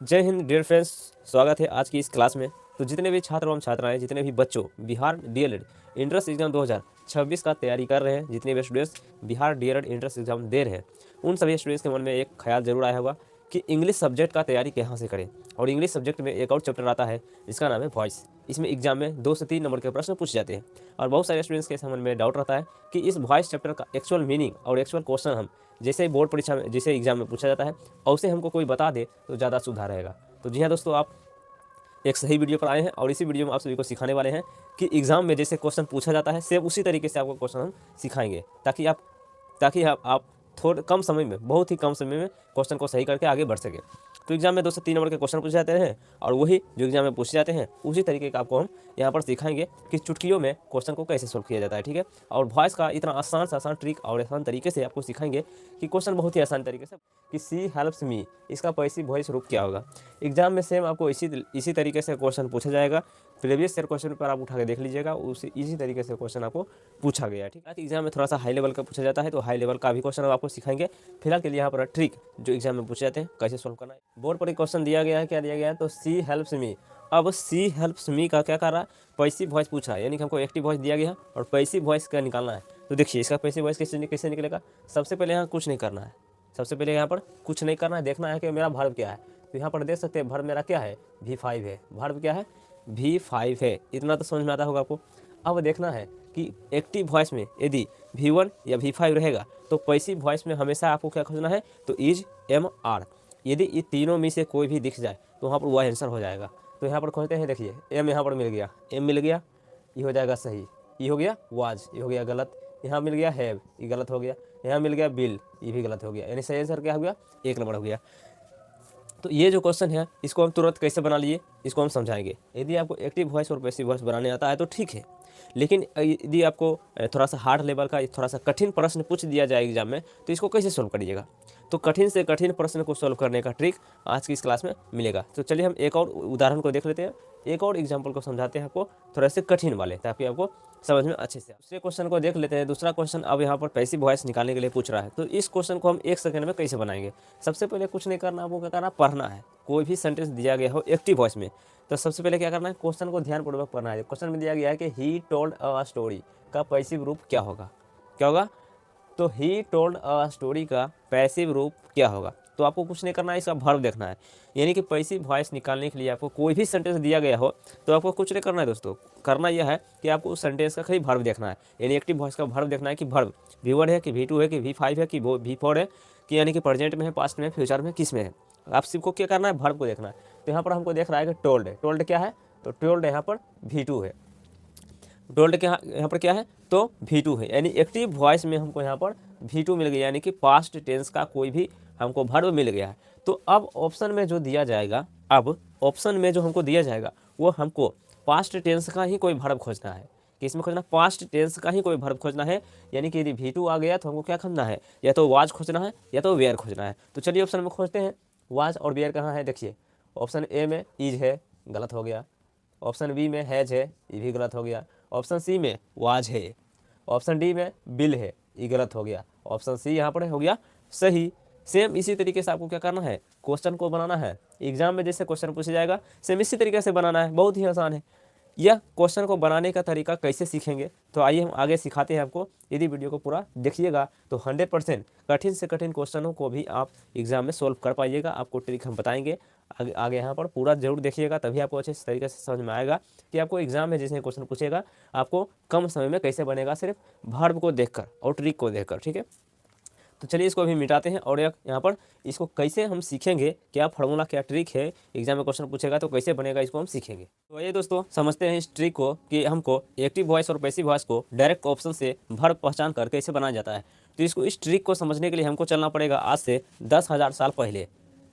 जय Hind dear friends. स्वागत है आज की इस क्लास में। तो जितने भी छात्र एवं छात्राएं, जितने भी बच्चों बिहार डीएलएड इंट्रेंस एग्जाम 2026 का तैयारी कर रहे हैं, जितने भी students Bihar DElEd entrance exam दे रहे हैं, उन सभी स्टूडेंट्स के मन में एक ख्याल जरूर आया होगा कि इंग्लिश सब्जेक्ट का तैयारी कहाँ से करें। और इंग्लिश सब्जेक्ट में एक और चैप्टर आता है जिसका नाम है वॉइस। इसमें एग्जाम में 2 से 3 नंबर के प्रश्न पूछे जाते हैं और बहुत सारे स्टूडेंट्स के मन में डाउट रहता है कि इस वॉइस चैप्टर का एक्चुअल मीनिंग और एक्चुअल क्वेश्चन हम जैसे बोर्ड परीक्षा में, जैसे एग्जाम में पूछा जाता है, और उसे हमको कोई बता दे तो ज़्यादा सुधार रहेगा। तो जी हाँ दोस्तों, आप एक सही वीडियो पर आए हैं और इसी वीडियो में आप सभी को सिखाने वाले हैं कि एग्जाम में जैसे क्वेश्चन पूछा जाता है सेम उसी तरीके से आपको क्वेश्चन हम सिखाएंगे, ताकि आप थोड़े कम समय में, बहुत ही कम समय में क्वेश्चन को सही करके आगे बढ़ सके। तो एग्जाम में 2 से 3 नंबर के क्वेश्चन पूछे जाते हैं और वही जो एग्जाम में पूछे जाते हैं उसी तरीके का आपको हम यहाँ पर सिखाएंगे कि चुटकियों में क्वेश्चन को कैसे सोल्व किया जाता है। ठीक है, और वॉइस का इतना आसान से आसान ट्रिक और आसान तरीके से आपको सिखाएंगे कि क्वेश्चन बहुत ही आसान तरीके से कि सी हेल्प्स मी, इसका पैसिव वॉइस रूप क्या होगा। एग्जाम में सेम आपको इसी तरीके से क्वेश्चन पूछा जाएगा। प्रीवियस ईयर क्वेश्चन पर आप उठा के देख लीजिएगा, उसी इसी तरीके से क्वेश्चन आपको पूछा गया है। ठीक है, एग्जाम में थोड़ा सा हाई लेवल का पूछा जाता है तो हाई लेवल का भी क्वेश्चन आपको सिखाएंगे। फिलहाल के लिए यहाँ पर ट्रिक जो एग्जाम में पूछे जाते हैं कैसे सोल्व करना है। बोर्ड पर एक क्वेश्चन दिया गया है, क्या दिया गया है, तो सी हेल्प्स मी। अब सी हेल्प्स मी का क्या कर रहा है, पैसिव वॉइस पूछ रहा है, यानी कि हमको एक्टिव वॉइस दिया गया है और पैसिव वॉइस का निकालना है। तो देखिए इसका पैसिव वॉइस कैसे निकलेगा। सबसे पहले यहाँ कुछ नहीं करना है, सबसे पहले यहाँ पर कुछ नहीं करना है, देखना है कि मेरा वर्ब क्या है। तो यहाँ पर देख सकते हैं वर्ब मेरा क्या है, V5 है। वर्ब क्या है, V5 है। इतना तो समझ में आता होगा आपको। अब देखना है कि एक्टिव वॉइस में यदि V1 या V5 रहेगा तो पैसिव वॉइस में हमेशा आपको क्या खोजना है, तो इज MR। यदि ये तीनों में से कोई भी दिख जाए तो वहाँ पर वह आंसर हो जाएगा। तो यहाँ पर खोजते हैं, देखिए M यहाँ पर मिल गया, M मिल गया, ये हो जाएगा सही। ये हो गया वाज, ये हो गया गलत। यहाँ मिल गया हैव, ये गलत हो गया। यहाँ मिल गया बिल, ये भी गलत हो गया। यानी सही आंसर क्या हो गया, 1 नंबर हो गया। तो ये जो क्वेश्चन है इसको हम तुरंत कैसे बना लिए, इसको हम समझाएंगे। यदि आपको एक्टिव वॉइस और पैसिव वॉइस बनाने आता है तो ठीक है, लेकिन यदि आपको थोड़ा सा हार्ड लेवल का, थोड़ा सा कठिन प्रश्न पूछ दिया जाए एग्जाम में तो इसको कैसे सोल्व करिएगा। तो कठिन से कठिन प्रश्न को सोल्व करने का ट्रिक आज की इस क्लास में मिलेगा। तो चलिए हम एक और उदाहरण को देख लेते हैं, एक और एग्जाम्पल को समझाते हैं आपको थोड़ा से कठिन वाले, ताकि आपको समझ में अच्छे से। दूसरे क्वेश्चन को देख लेते हैं। दूसरा क्वेश्चन अब यहाँ पर पैसिव वॉइस निकालने के लिए पूछ रहा है। तो इस क्वेश्चन को हम 1 सेकंड में कैसे बनाएंगे। सबसे पहले कुछ नहीं करना, आपको क्या करना, पढ़ना है। कोई भी सेंटेंस दिया गया हो एक्टिव वॉइस में तो सबसे पहले क्या करना है, क्वेश्चन को ध्यानपूर्वक पढ़ना है। क्वेश्चन में दिया गया है कि ही टोल्ड अ स्टोरी का पैसिव रूप क्या होगा, क्या होगा, तो ही टोल्ड अ स्टोरी का पैसिव रूप क्या होगा। तो आपको कुछ नहीं करना है, इसका वर्ब देखना है। यानी कि पैसिव वॉइस निकालने के लिए आपको कोई भी सेंटेंस दिया गया हो तो आपको कुछ नहीं करना है दोस्तों। करना यह है कि आपको उस सेंटेंस का खाली वर्ब देखना है, यानी एक्टिव वॉइस का वर्ब देखना है कि वर्ब V1 है कि V2 है कि V5 है कि V4 है, कि यानी कि प्रेजेंट में है, पास्ट में है, फ्यूचर में, किस में है। आप सबको क्या करना है, वर्ब को देखना है। तो यहाँ पर हमको देख रहा है कि टोल्ड है। टोल्ड क्या है, तो टोल्ड यहाँ पर V2 है। टोल्ड क्या यहाँ पर क्या है, तो V2 है। यानी एक्टिव वॉइस में हमको यहाँ पर V2 मिल गया, यानी कि पास्ट टेंस का कोई भी हमको वर्ब मिल गया है। तो अब ऑप्शन में जो दिया जाएगा, अब ऑप्शन में जो हमको दिया जाएगा वो हमको पास्ट टेंस का ही कोई वर्ब खोजना है। किसमें खोजना, पास्ट टेंस का ही कोई वर्ब खोजना है। यानी कि यदि V2 आ गया तो हमको क्या खोजना है, या तो वाज खोजना है या तो वेयर खोजना है। तो चलिए ऑप्शन में खोजते हैं। वाज और वेयर कहाँ है, देखिए ऑप्शन ए में इज है, गलत हो गया। ऑप्शन बी में हैज है, ये भी गलत हो गया। ऑप्शन सी में वाज है। ऑप्शन डी में बिल है, ये गलत हो गया। ऑप्शन सी यहाँ पर हो गया सही। सेम इसी तरीके से आपको क्या करना है, क्वेश्चन को बनाना है। एग्जाम में जैसे क्वेश्चन पूछा जाएगा सेम इसी तरीके से बनाना है, बहुत ही आसान है। यह क्वेश्चन को बनाने का तरीका कैसे सीखेंगे, तो आइए हम आगे सिखाते हैं आपको। यदि वीडियो को पूरा देखिएगा तो 100% कठिन से कठिन क्वेश्चनों को भी आप एग्जाम में सोल्व कर पाइएगा। आपको ट्रिक हम बताएंगे आगे यहाँ पर पूरा जरूर देखिएगा, तभी आपको अच्छे तरीके से समझ में आएगा कि आपको एग्जाम में जैसे क्वेश्चन पूछेगा आपको कम समय में कैसे बनेगा, सिर्फ वर्ब को देखकर और ट्रिक को देखकर। ठीक है, तो चलिए इसको अभी मिटाते हैं और यहाँ पर इसको कैसे हम सीखेंगे, क्या फार्मूला, क्या ट्रिक है, एग्जाम में क्वेश्चन पूछेगा तो कैसे बनेगा, इसको हम सीखेंगे। तो आइए दोस्तों समझते हैं इस ट्रिक को कि हमको एक्टिव वॉइस और पैसिव वॉइस को डायरेक्ट ऑप्शन से वर्ब पहचान कर कैसे बनाया जाता है। तो इस ट्रिक को समझने के लिए हमको चलना पड़ेगा आज से 10,000 साल पहले,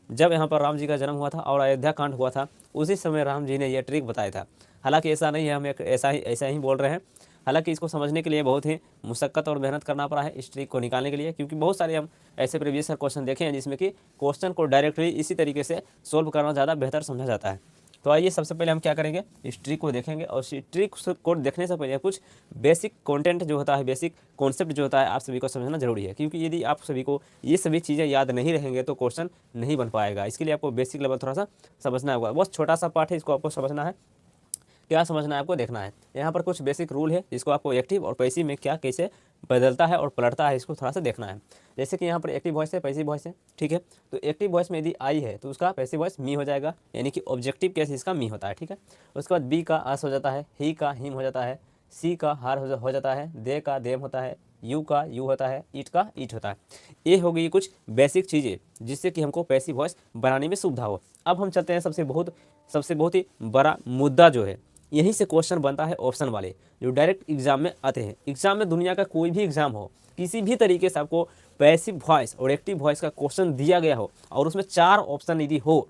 जब यहाँ पर राम जी का जन्म हुआ था और अयोध्या कांड हुआ था। उसी समय राम जी ने यह ट्रिक बताया था। हालांकि ऐसा नहीं है, हम एक ऐसा ही बोल रहे हैं। हालांकि इसको समझने के लिए बहुत ही मुशक्कत और मेहनत करना पड़ा है इस ट्रिक को निकालने के लिए, क्योंकि बहुत सारे हम ऐसे प्रीवियस क्वेश्चन देखे हैं जिसमें कि क्वेश्चन को डायरेक्टली इसी तरीके से सोल्व करना ज़्यादा बेहतर समझा जाता है। तो आइए सबसे पहले हम क्या करेंगे, इस ट्रिक को देखेंगे और इस ट्रिक को देखने से पहले कुछ बेसिक कंटेंट जो होता है, बेसिक कॉन्सेप्ट जो होता है, आप सभी को समझना जरूरी है, क्योंकि यदि आप सभी को ये सभी चीज़ें याद नहीं रहेंगे तो क्वेश्चन नहीं बन पाएगा। इसके लिए आपको बेसिक लेवल थोड़ा सा समझना होगा। बहुत छोटा सा पार्ट है, इसको आपको समझना है। क्या समझना है आपको, देखना है। यहाँ पर कुछ बेसिक रूल है जिसको आपको एक्टिव और पैसिव में क्या कैसे बदलता है और पलटता है, इसको थोड़ा सा देखना है। जैसे कि यहाँ पर एक्टिव वॉइस है, पैसिव वॉइस है, ठीक है। तो एक्टिव वॉइस में यदि आई है तो उसका पैसिव वॉइस मी हो जाएगा, यानी कि ऑब्जेक्टिव केस इसका मी होता है, ठीक है। उसके बाद बी का अस हो जाता है, ही का हिम हो जाता है, सी का हार हो जाता है, दे का देम होता है, यू का यू होता है, ईट का ईट होता है। ये हो गई कुछ बेसिक चीज़ें जिससे कि हमको पैसिव वॉइस बनाने में सुविधा हो। अब हम चलते हैं सबसे बहुत ही बड़ा मुद्दा जो है, यहीं से क्वेश्चन बनता है ऑप्शन वाले, जो डायरेक्ट एग्जाम में आते हैं। एग्जाम में दुनिया का कोई भी एग्जाम हो, किसी भी तरीके से आपको पैसिव वॉइस और एक्टिव वॉइस का क्वेश्चन दिया गया हो और उसमें 4 ऑप्शन यदि हो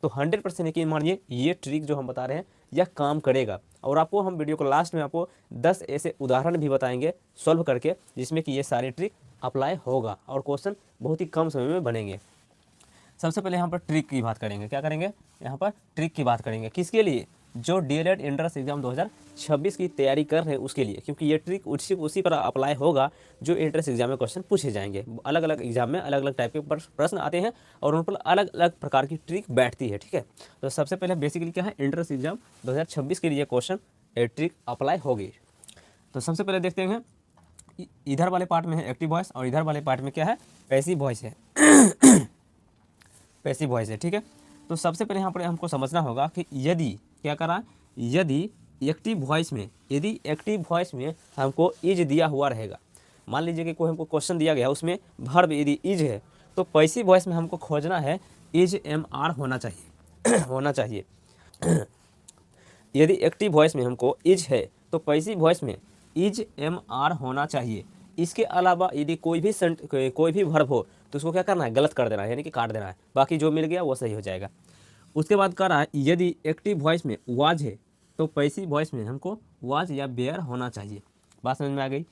तो 100% यकीन मानिए ये ट्रिक जो हम बता रहे हैं यह काम करेगा। और आपको हम वीडियो को लास्ट में आपको 10 ऐसे उदाहरण भी बताएंगे सॉल्व करके, जिसमें कि ये सारी ट्रिक अप्लाई होगा और क्वेश्चन बहुत ही कम समय में बनेंगे। सबसे पहले यहाँ पर ट्रिक की बात करेंगे। क्या करेंगे, यहाँ पर ट्रिक की बात करेंगे। किसके लिए, जो डीएलएड एंट्रेंस एग्जाम 2026 की तैयारी कर रहे हैं उसके लिए, क्योंकि ये ट्रिक उसी पर अप्लाई होगा जो एंट्रेंस एग्जाम में क्वेश्चन पूछे जाएंगे। अलग अलग एग्जाम में अलग अलग टाइप के प्रश्न आते हैं और उन पर अलग अलग प्रकार की ट्रिक बैठती है, ठीक है। तो सबसे पहले बेसिकली क्या है, एंट्रेंस एग्जाम 2026 के लिए क्वेश्चन ट्रिक अप्लाई होगी। तो सबसे पहले देखते हैं, इधर वाले पार्ट में है एक्टिव वॉइस और इधर वाले पार्ट में क्या है, पैसिव वॉइस है। पैसिव वॉइस है, ठीक है। तो सबसे पहले यहाँ पर हमको समझना होगा कि यदि क्या करा, यदि एक्टिव वॉइस में हमको इज दिया हुआ रहेगा, मान लीजिए कि कोई हमको क्वेश्चन दिया गया उसमें वर्ब यदि इज है, तो पैसिव वॉइस में हमको खोजना है इज एम आर होना चाहिए होना चाहिए। यदि एक्टिव वॉइस में हमको इज है तो पैसिव वॉइस में इज एम आर होना चाहिए। इसके अलावा यदि कोई भी वर्ब हो तो उसको क्या करना है, गलत कर देना है, यानी कि काट देना है, बाकी जो मिल गया वो सही हो जाएगा। उसके बाद कह रहा है यदि एक्टिव वॉइस में वाज है तो पैसिव वॉइस में हमको वाज या बेयर होना चाहिए। बात समझ में आ गई।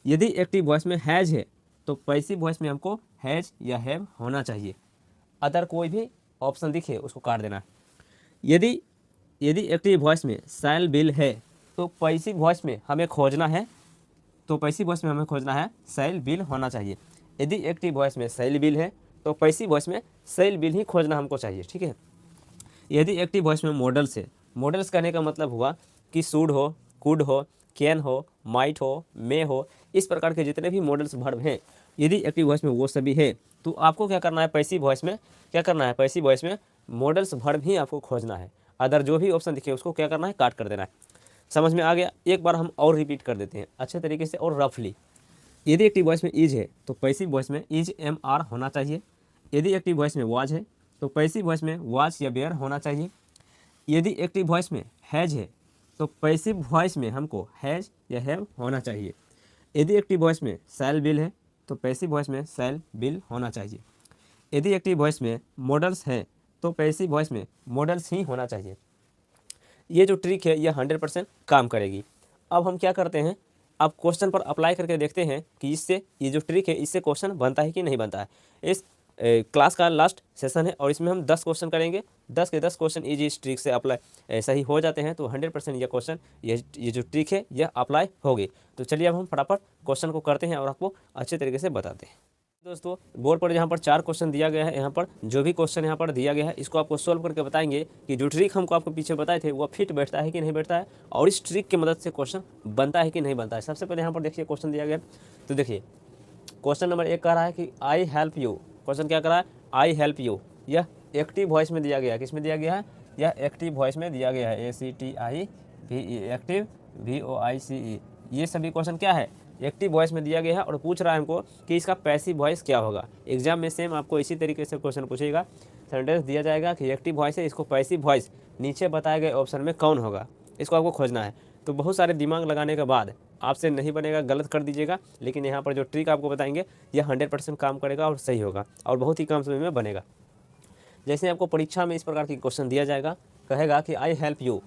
यदि एक्टिव वॉइस में हैज है तो पैसिव वॉइस में हमको हैज या हैव होना चाहिए। अदर कोई भी ऑप्शन दिखे उसको काट देना है। यदि एक्टिव वॉइस में शैल बिल है तो पैसिव वॉइस में हमें खोजना है शैल बिल होना चाहिए। यदि एक्टिव वॉइस में शैल बिल है तो पैसिव वॉइस में शैल बिल ही खोजना हमको चाहिए, ठीक है। यदि एक्टिव वॉइस में मॉडल्स है, मॉडल्स कहने का मतलब हुआ कि शुड हो, कुड हो, कैन हो, माइट हो, मे हो, इस प्रकार के जितने भी मॉडल्स वर्ब हैं, यदि एक्टिव वॉइस में वो सभी है तो आपको क्या करना है, पैसिव वॉइस में मॉडल्स वर्ब ही आपको खोजना है। अदर जो भी ऑप्शन दिखे उसको क्या करना है, काट कर देना है। समझ में आ गया। एक बार हम और रिपीट कर देते हैं अच्छे तरीके से और रफली। यदि एक्टिव वॉइस में इज है तो पैसिव वॉइस में इज एम आर होना चाहिए। यदि एक्टिव वॉइस में वाज है तो पैसिव वॉइस में वाज या बेयर होना चाहिए। यदि एक्टिव वॉइस में हैज है तो पैसिव वॉइस में हमको हैज या हैव होना चाहिए। यदि एक्टिव वॉइस में शैल बिल है तो पैसिव वॉइस में शैल बिल होना चाहिए। यदि एक्टिव वॉइस में मॉडल्स है तो पैसिव वॉइस में मॉडल्स ही होना चाहिए। ये जो ट्रिक है ये 100% काम करेगी। अब हम क्या करते हैं, अब क्वेश्चन पर अप्लाई करके देखते हैं कि इससे ये जो ट्रिक है इससे क्वेश्चन बनता है कि नहीं बनता है। इस क्लास का लास्ट सेशन है और इसमें हम 10 क्वेश्चन करेंगे। 10 के 10 क्वेश्चन इस ट्रिक से अप्लाई सही हो जाते हैं तो 100% ये क्वेश्चन ये जो ट्रिक है यह अप्लाई होगी। तो चलिए अब हम फटाफट क्वेश्चन को करते हैं और आपको अच्छे तरीके से बताते हैं। दोस्तों बोर्ड पर यहाँ पर 4 क्वेश्चन दिया गया है। यहाँ पर जो भी क्वेश्चन यहाँ पर दिया गया है इसको आपको सोल्व करके बताएंगे कि जो ट्रिक हमको आपको पीछे बताए थे वो फिट बैठता है कि नहीं बैठता है और इस ट्रिक की मदद से क्वेश्चन बनता है कि नहीं बनता है। सबसे पहले यहाँ पर देखिए क्वेश्चन दिया गया, तो देखिए क्वेश्चन नंबर 1 कह रहा है कि आई हेल्प यू। क्वेश्चन क्या कर रहा है, आई हेल्प यू। यह एक्टिव वॉइस में दिया गया है। किस में दिया गया है, यह एक्टिव वॉइस में दिया गया है, ACTIVE, एक्टिव VOICE। ये सभी क्वेश्चन क्या है, एक्टिव वॉइस में दिया गया है और पूछ रहा है हमको कि इसका पैसिव वॉइस क्या होगा। एग्जाम में सेम आपको इसी तरीके से क्वेश्चन पूछेगा, सेंटेंस दिया जाएगा कि एक्टिव वॉइस है, इसको पैसिव वॉइस नीचे बताए गए ऑप्शन में कौन होगा, इसको आपको खोजना है। तो बहुत सारे दिमाग लगाने के बाद आपसे नहीं बनेगा, गलत कर दीजिएगा, लेकिन यहाँ पर जो ट्रिक आपको बताएंगे यह 100% काम करेगा और सही होगा और बहुत ही कम समय में बनेगा। जैसे आपको परीक्षा में इस प्रकार की क्वेश्चन दिया जाएगा, कहेगा कि आई हेल्प यू,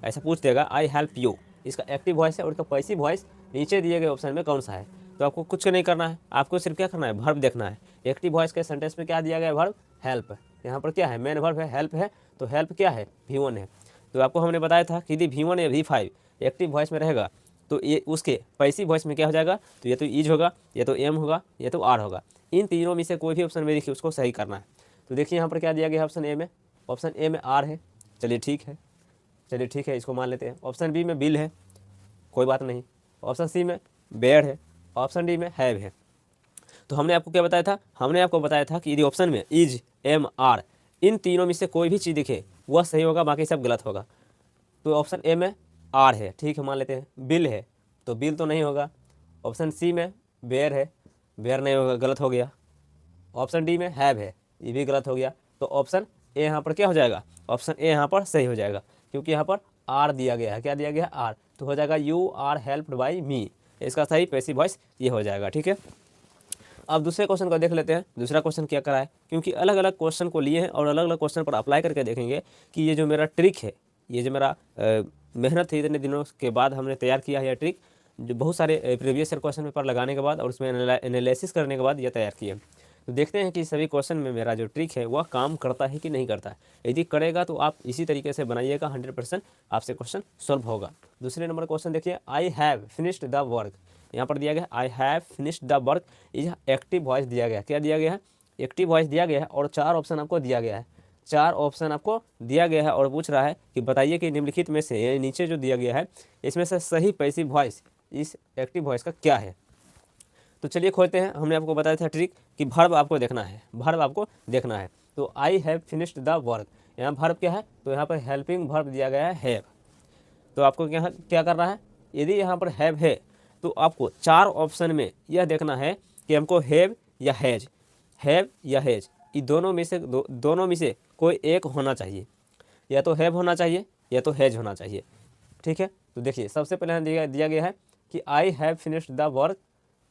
ऐसा पूछ देगा आई हेल्प यू, इसका एक्टिव वॉइस है और इसका पैसिव वॉइस नीचे दिए गए ऑप्शन में कौन सा है। तो आपको कुछ नहीं करना है, आपको सिर्फ क्या करना है, वर्ब देखना है। एक्टिव वॉइस के सेंटेंस में क्या दिया गया है, वर्ब हेल्प। यहाँ पर क्या है, मेन वर्ब है, हेल्प है, तो हेल्प क्या है, V1 है। तो आपको हमने बताया था कि यदि V1 या V5 एक्टिव वॉइस में रहेगा तो ये उसके पैसिव वॉइस में क्या हो जाएगा, तो ये तो इज होगा, ये तो एम होगा, ये तो आर होगा। इन तीनों में से कोई भी ऑप्शन में देखिए उसको सही करना है। तो देखिए यहाँ पर क्या दिया गया है, ऑप्शन ए में, ऑप्शन ए में आर है, चलिए ठीक है, इसको मान लेते हैं। ऑप्शन बी में बिल है, कोई बात नहीं। ऑप्शन सी में बेड है, ऑप्शन डी में हैव है। तो हमने आपको क्या बताया था, हमने आपको बताया था कि यदि ऑप्शन में इज, एम, आर इन तीनों में से कोई भी चीज़ दिखे वह सही होगा, बाकी सब गलत होगा। तो ऑप्शन ए में आर है, ठीक है मान लेते हैं। बिल है तो बिल तो नहीं होगा। ऑप्शन सी में बेयर है, बेयर नहीं होगा, गलत हो गया। ऑप्शन डी में हैव है, ये भी गलत हो गया। तो ऑप्शन ए यहाँ पर क्या हो जाएगा, ऑप्शन ए यहाँ पर सही हो जाएगा, क्योंकि यहाँ पर आर दिया गया है। क्या दिया गया है, आर। तो हो जाएगा यू आर हेल्प्ड बाई मी, इसका सही पैसिव वॉइस ये हो जाएगा, ठीक है। अब दूसरे क्वेश्चन को देख लेते हैं। दूसरा क्वेश्चन क्या करा है, क्योंकि अलग अलग क्वेश्चन को लिए हैं और अलग अलग क्वेश्चन पर अप्लाई करके देखेंगे कि ये जो मेरा ट्रिक है, ये जो मेरा मेहनत है, इतने दिनों के बाद हमने तैयार किया है यह ट्रिक, जो बहुत सारे प्रीवियस ईयर क्वेश्चन पेपर लगाने के बाद और उसमें एनालिसिस करने के बाद यह तैयार किए। तो देखते हैं कि सभी क्वेश्चन में मेरा जो ट्रिक है वह काम करता है कि नहीं करता है। यदि करेगा तो आप इसी तरीके से बनाइएगा, 100% आपसे क्वेश्चन सॉल्व होगा। दूसरे नंबर क्वेश्चन देखिए, I have finished the work. यहाँ पर दिया गया I have finished the work, is active voice दिया गया है। क्या दिया गया है, एक्टिव वॉइस दिया गया है और 4 ऑप्शन आपको दिया गया है। 4 ऑप्शन आपको दिया गया है और पूछ रहा है कि बताइए कि निम्नलिखित में से, यानी नीचे जो दिया गया है इसमें से सही पैसिव वॉइस इस एक्टिव वॉइस का क्या है। तो चलिए खोलते हैं। हमने आपको बताया था ट्रिक कि भर्ब आपको देखना है, भर्ब आपको देखना है। तो I have finished the work, यहाँ भर्ब क्या है, तो यहाँ पर हेल्पिंग भर्ब दिया गया है हैव। तो आपको क्या करना है, यदि यहाँ पर हैव है तो आपको 4 ऑप्शन में यह देखना है कि हमको हैव या हैज, हैव या हैज, ये दोनों में से कोई एक होना चाहिए। या तो हैव होना चाहिए या तो हैज होना चाहिए, ठीक है। तो देखिए सबसे पहले दिया गया है कि I have finished the work,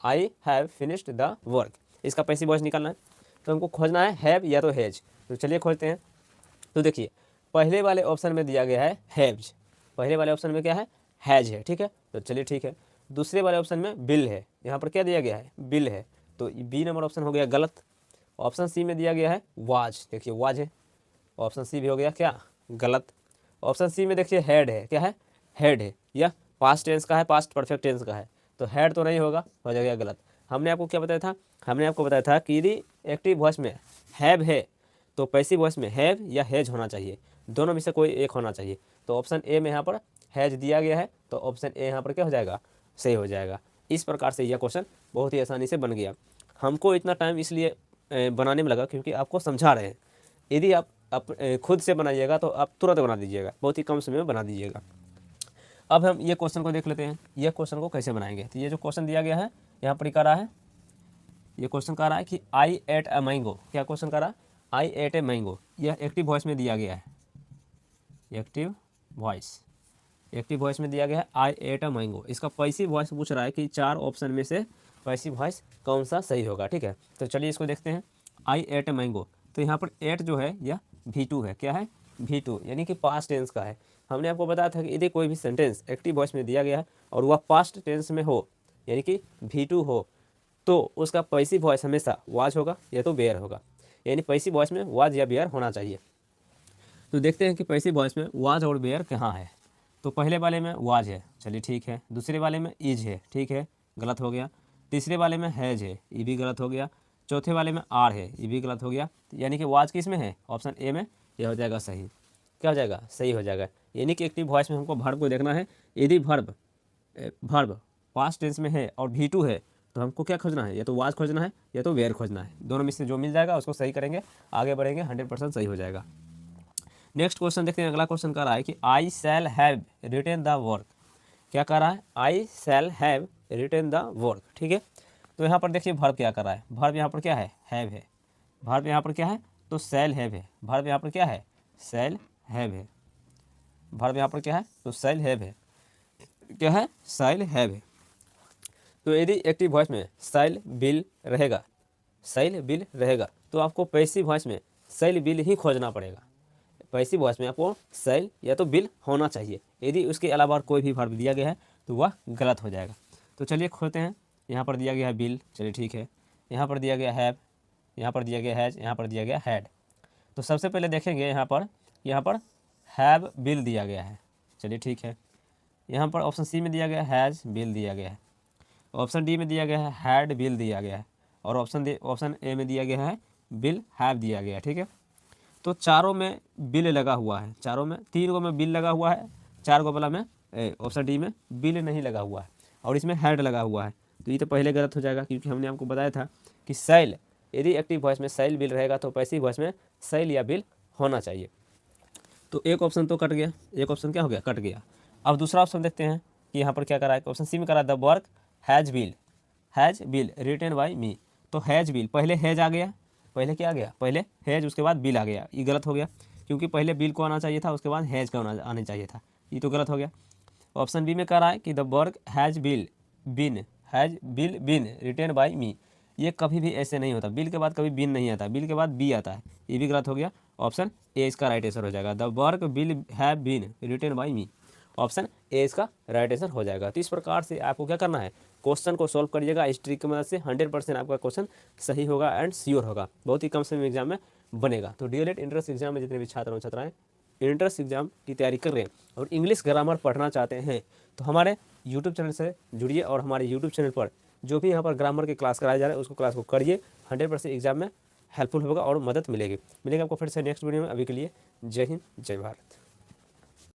I have finished the work, इसका पैसिव वॉइस निकालना है। तो हमको खोजना है हैव या तो हैज। तो चलिए खोजते हैं। तो देखिए पहले वाले ऑप्शन में दिया गया है हैव्स, पहले वाले ऑप्शन में क्या है, हैज है, ठीक है। तो चलिए ठीक है। दूसरे वाले ऑप्शन में बिल है, यहाँ पर क्या दिया गया है, बिल है। तो बी नंबर ऑप्शन हो गया गलत। ऑप्शन सी में दिया गया है वाज, देखिए वाज है, ऑप्शन सी भी हो गया क्या, गलत। ऑप्शन सी में देखिए हैड है, क्या है, हैड है, यह पास्ट टेंस का है, पास्ट परफेक्ट टेंस का है, तो हैड तो नहीं होगा, हो जाएगा गलत। हमने आपको क्या बताया था, हमने आपको बताया था कि यदि एक्टिव वॉइस में हैव है तो पैसिव वॉइस में हैव या हैज होना चाहिए, दोनों में से कोई एक होना चाहिए। तो ऑप्शन ए में यहाँ पर हैज दिया गया है, तो ऑप्शन ए यहाँ पर क्या हो जाएगा, सही हो जाएगा। इस प्रकार से यह क्वेश्चन बहुत ही आसानी से बन गया। हमको इतना टाइम इसलिए बनाने में लगा क्योंकि आपको समझा रहे हैं। यदि आप खुद से बनाइएगा तो आप तुरंत बना दीजिएगा, बहुत ही कम समय में बना दीजिएगा। अब हम ये क्वेश्चन को देख लेते हैं, यह क्वेश्चन को कैसे बनाएंगे। तो ये जो क्वेश्चन दिया गया है यहाँ पर कह रहा है, ये क्वेश्चन कह रहा है कि आई एट अ मैंगो, क्या क्वेश्चन कह रहा है, आई एट ए मैंगो, यह एक्टिव वॉइस में दिया गया है, एक्टिव वॉइस में दिया गया है आई एट अ मैंगो। इसका पैसिव वॉइस पूछ रहा है कि 4 ऑप्शन में से पैसिव वॉइस कौन सा सही होगा, ठीक है। तो चलिए इसको देखते हैं। आई एट अ मैंगो, तो यहाँ पर एट जो है यह V2 है, क्या है, V2, यानी कि पास्ट टेंस का है। हमने आपको बताया था कि यदि कोई भी सेंटेंस एक्टिव वॉइस में दिया गया है और वह पास्ट टेंस में हो, यानी कि V2 हो, तो उसका पैसिव वॉइस हमेशा वाज होगा या तो बेयर होगा, यानी पैसिव वॉइस में वाज या बेयर होना चाहिए। तो देखते हैं कि पैसिव वॉइस में वाज और बेयर कहाँ है। तो पहले वाले में वाज है, चलिए ठीक है। दूसरे वाले में इज है, ठीक है, गलत हो गया। तीसरे वाले में हैज है, ये भी गलत हो गया। चौथे वाले में आर है, ये भी गलत हो गया। यानी कि वाज किस में है, ऑप्शन ए में, यह हो जाएगा सही। क्या हो जाएगा, सही हो जाएगा। यानी कि एक्टिव वॉइस में हमको वर्ब को देखना है। यदि वर्ब पास्ट टेंस में है और V2 है तो हमको क्या खोजना है, या तो वाज खोजना है या तो वेयर खोजना है। दोनों में से जो मिल जाएगा उसको सही करेंगे, आगे बढ़ेंगे, 100% सही हो जाएगा। नेक्स्ट क्वेश्चन देखते हैं। अगला क्वेश्चन कह रहा है कि I shall have written the work, क्या कह रहा है, I shall have written the work, ठीक है। तो यहाँ पर देखिए वर्ब क्या कर रहा है, वर्ब यहाँ पर क्या है, हैव है। वर्ब यहाँ पर क्या है, तो शैल हैव है। वर्ब यहाँ पर क्या है, शैल हैव है। वर्ब यहाँ पर क्या है, तो शैल हैव है, क्या है, शैल हैव है। तो यदि एक्टिव वॉइस में शैल बिल रहेगा, शैल बिल रहेगा, तो आपको पैसिव वॉइस में शैल बिल ही खोजना पड़ेगा। पैसिव वॉइस में आपको शैल या तो बिल होना चाहिए। यदि उसके अलावा कोई भी वर्ब दिया गया है तो वह गलत हो जाएगा। तो चलिए खोलते हैं। यहाँ पर दिया गया है बिल, चलिए ठीक है। यहाँ पर दिया गया हैव, यहाँ पर दिया गया हैज, यहाँ पर दिया गया हैड। तो सबसे पहले देखेंगे यहाँ पर यहाँ पर हैव बिल दिया गया है, चलिए ठीक है। यहाँ पर ऑप्शन सी में दिया गया हैज़ बिल दिया गया है, ऑप्शन डी में दिया गया है हैड बिल दिया गया है, और ऑप्शन ए में दिया गया है बिल हैव दिया गया है, ठीक है। तो चारों में बिल लगा हुआ है, चारों में, 3 को में बिल लगा हुआ है, 4 को वाला में ऑप्शन डी में बिल नहीं लगा हुआ है, और इसमें हैड लगा हुआ है। तो ये तो पहले गलत हो जाएगा, क्योंकि हमने आपको बताया था कि सेल, यदि एक्टिव वॉइस में सेल बिल रहेगा तो पैसिव वॉइस में सेल या बिल होना चाहिए। तो एक ऑप्शन तो कट गया, एक ऑप्शन क्या हो गया, कट गया। अब दूसरा ऑप्शन देखते हैं कि यहाँ पर क्या करा है। ऑप्शन सी में करा the work has been written by me. तो हैज़ बिल, पहले हैज़ आ गया, पहले क्या आ गया, पहले हैज़ उसके बाद बिल आ गया, ये गलत हो गया, क्योंकि पहले बिल को आना चाहिए था, उसके बाद हैज़ का आना चाहिए था, ये तो गलत हो गया। ऑप्शन बी में कह रहा है कि the work has been been written by me. ये कभी भी ऐसे नहीं होता, बिल के बाद कभी बिन नहीं आता, बिल के बाद बी आता है, ये भी गलत हो गया। ऑप्शन ए इसका राइट आंसर हो जाएगा, the work will have been written by me. Option A इसका राइट आंसर हो जाएगा। तो इस प्रकार से आपको क्या करना है, क्वेश्चन को सॉल्व करिएगा इस ट्रिक की मदद से, 100% आपका क्वेश्चन सही होगा एंड श्योर होगा, बहुत ही कम समय में एग्जाम में बनेगा। तो डीएलएड एंट्रेंस एग्जाम में जितने भी छात्र और छात्राएं एंट्रेंस एग्जाम की तैयारी कर रहे हैं और इंग्लिश ग्रामर पढ़ना चाहते हैं, तो हमारे यूट्यूब चैनल से जुड़िए, और हमारे यूट्यूब चैनल पर जो भी यहाँ पर ग्रामर की क्लास कराया जा रहा है उसको क्लास को करिए, 100% एग्जाम में हेल्पफुल होगा और मदद मिलेगी। मिलेंगे आपको फिर से नेक्स्ट वीडियो में। अभी के लिए जय हिंद, जय भारत।